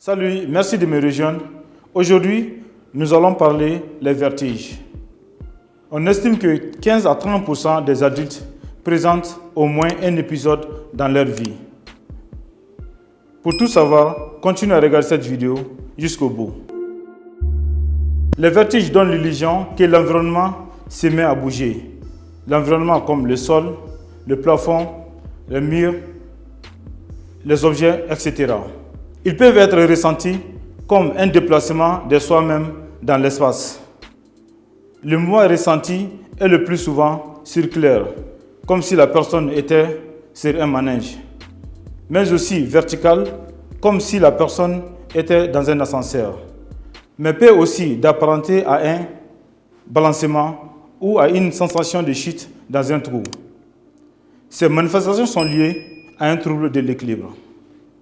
Salut, merci de me rejoindre. Aujourd'hui, nous allons parler des vertiges. On estime que 15 à 30% des adultes présentent au moins un épisode dans leur vie. Pour tout savoir, continue à regarder cette vidéo jusqu'au bout. Les vertiges donnent l'illusion que l'environnement se met à bouger. L'environnement comme le sol, le plafond, les murs, les objets, etc. Ils peuvent être ressentis comme un déplacement de soi-même dans l'espace. Le mouvement ressenti est le plus souvent circulaire, comme si la personne était sur un manège, mais aussi vertical, comme si la personne était dans un ascenseur, mais peut aussi d'apparenter à un balancement ou à une sensation de chute dans un trou. Ces manifestations sont liées à un trouble de l'équilibre.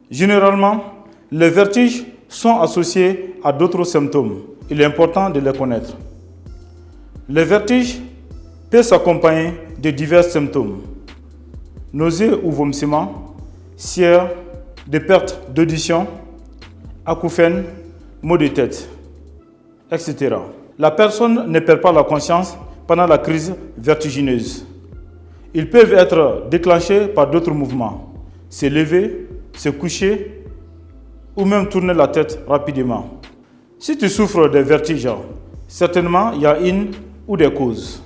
Généralement, les vertiges sont associés à d'autres symptômes. Il est important de les connaître. Les vertiges peuvent s'accompagner de divers symptômes. Nausées ou vomissements, sière, des pertes d'audition, acouphènes, maux de tête, etc. La personne ne perd pas la conscience pendant la crise vertigineuse. Ils peuvent être déclenchés par d'autres mouvements. Se lever, se coucher ou même tourner la tête rapidement. Si tu souffres de vertiges, certainement il y a une ou des causes.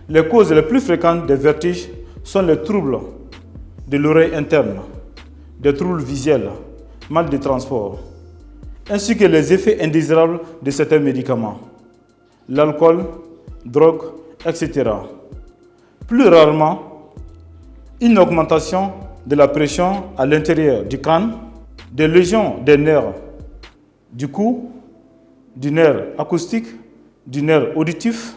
Les causes les plus fréquentes des vertiges sont les troubles de l'oreille interne, des troubles visuels, mal de transport, ainsi que les effets indésirables de certains médicaments, l'alcool, drogue, etc. Plus rarement, une augmentation de la pression à l'intérieur du crâne, des lésions des nerfs du cou, du nerf acoustique, du nerf auditif,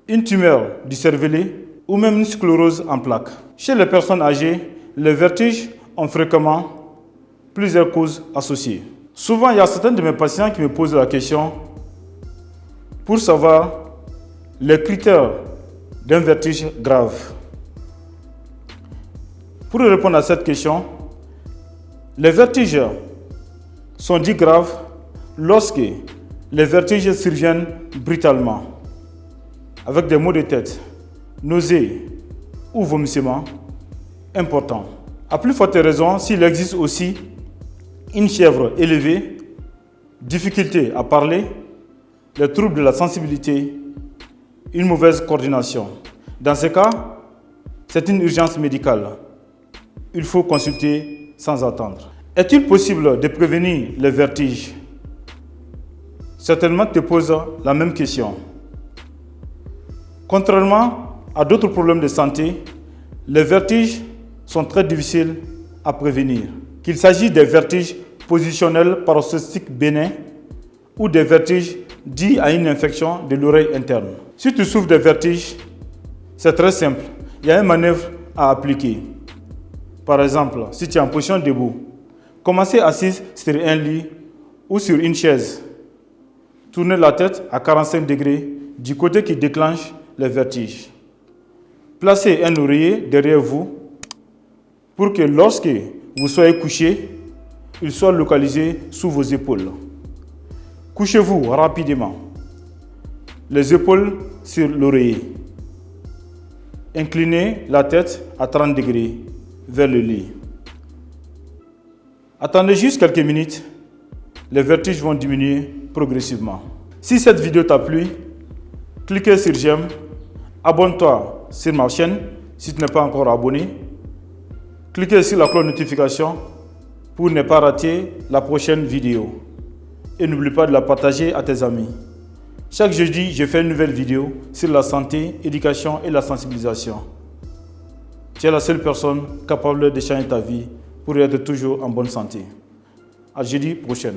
une tumeur du cervelet ou même une sclérose en plaques. Chez les personnes âgées, les vertiges ont fréquemment plusieurs causes associées. Souvent, il y a certains de mes patients qui me posent la question pour savoir les critères d'un vertige grave. Pour répondre à cette question, les vertiges sont dits graves lorsque les vertiges surviennent brutalement, avec des maux de tête, nausées ou vomissements importants. À plus forte raison, s'il existe aussi une fièvre élevée, difficulté à parler, les troubles de la sensibilité, une mauvaise coordination. Dans ce cas, c'est une urgence médicale. Il faut consulter sans attendre. Est-il possible de prévenir les vertiges? Certainement, tu te poses la même question. Contrairement à d'autres problèmes de santé, les vertiges sont très difficiles à prévenir. Qu'il s'agisse des vertiges positionnels paroxystiques bénins ou des vertiges dus à une infection de l'oreille interne. Si tu souffres de vertiges, c'est très simple. Il y a une manœuvre à appliquer. Par exemple, si tu es en position debout, commencez assise sur un lit ou sur une chaise. Tournez la tête à 45 degrés du côté qui déclenche les vertiges. Placez un oreiller derrière vous pour que lorsque vous soyez couché, il soit localisé sous vos épaules. Couchez-vous rapidement, les épaules sur l'oreiller. Inclinez la tête à 30 degrés vers le lit. Attendez juste quelques minutes, les vertiges vont diminuer progressivement. Si cette vidéo t'a plu, cliquez sur j'aime, abonne-toi sur ma chaîne si tu n'es pas encore abonné, cliquez sur la cloche de notification pour ne pas rater la prochaine vidéo et n'oublie pas de la partager à tes amis. Chaque jeudi, je fais une nouvelle vidéo sur la santé, l'éducation et la sensibilisation. Tu es la seule personne capable de changer ta vie pour être toujours en bonne santé. À jeudi prochain.